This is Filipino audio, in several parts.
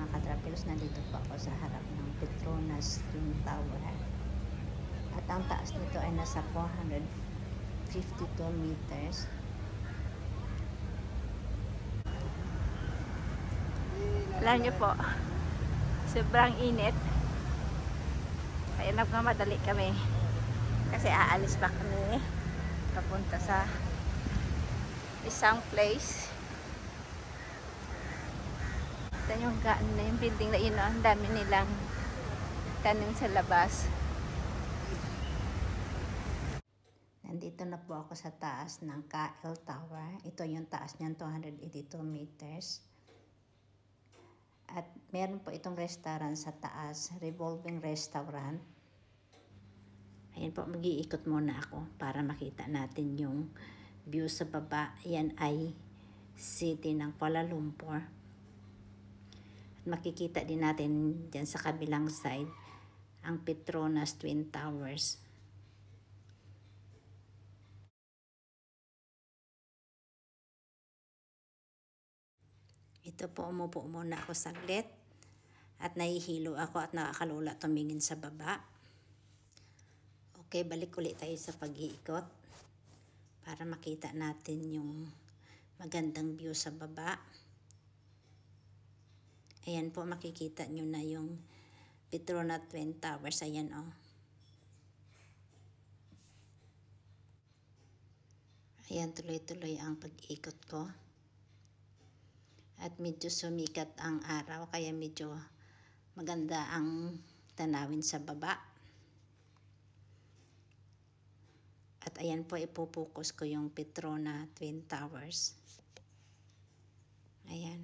mga katrapelos, nandito po ako sa harap ng Petronas Twin Tower. At ang taas nito ay nasa 452 meters. Alam niyo po, sobrang init. Kaya nagmamadali kami. Kasi aalis pa kami papunta sa isang place. Ito yung building na yun, ang dami nilang tanim sa labas. Nandito na po ako sa taas ng KL Tower. Ito yung taas niyan, 282 meters. At meron po itong restaurant sa taas, revolving restaurant. Ayan po, mag-iikot muna ako para makita natin yung view sa baba. Yan ay city ng Kuala Lumpur. At makikita din natin dyan sa kabilang side ang Petronas Twin Towers. Ito po, umupo muna ako saglit at nahihilo ako at nakakalula tumingin sa baba. Okay, balik ulit tayo sa pag-iikot para makita natin yung magandang view sa baba. Ayan po, makikita nyo na yung Petronas Twin Towers. Ayan o. Ayan, tuloy-tuloy ang pag-ikot ko. At medyo sumikat ang araw, kaya medyo maganda ang tanawin sa baba. At ayan po, ipupokus ko yung Petronas Twin Towers. Ayan.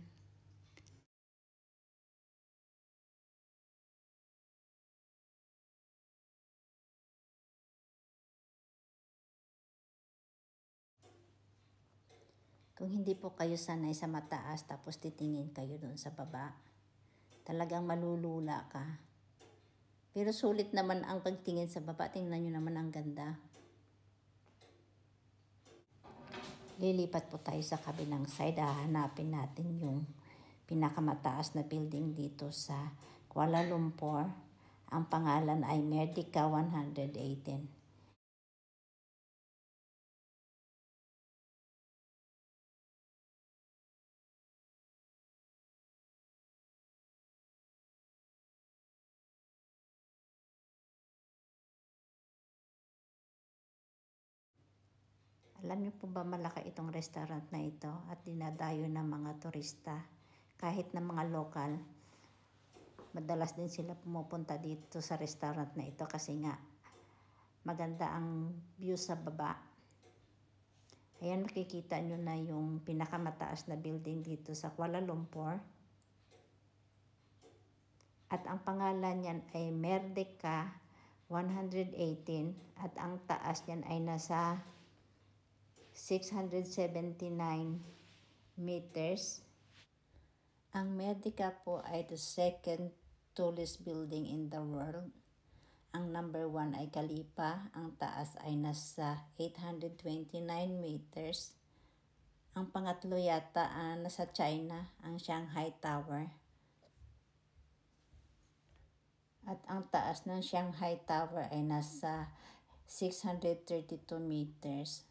Kung hindi po kayo sanay sa mataas tapos titingin kayo doon sa baba, talagang malulula ka. Pero sulit naman ang pagtingin sa baba. Tingnan nyo naman ang ganda. Lilipat po tayo sa kabilang side. Hahanapin natin yung pinakamataas na building dito sa Kuala Lumpur. Ang pangalan ay Merdeka 118. Alam niyo po ba, malaki itong restaurant na ito at dinadayo ng mga turista. Kahit ng mga lokal, madalas din sila pumupunta dito sa restaurant na ito kasi nga maganda ang view sa baba. Ayan, makikita nyo na yung pinakamataas na building dito sa Kuala Lumpur. At ang pangalan niyan ay Merdeka 118 at ang taas niyan ay nasa 679 meters. Ang Merdeka po ay the second tallest building in the world. Ang number 1 ay Khalifa. Ang taas ay nasa 829 meters. Ang pangatlo yata nasa China, ang Shanghai Tower. At ang taas ng Shanghai Tower ay nasa 632 meters.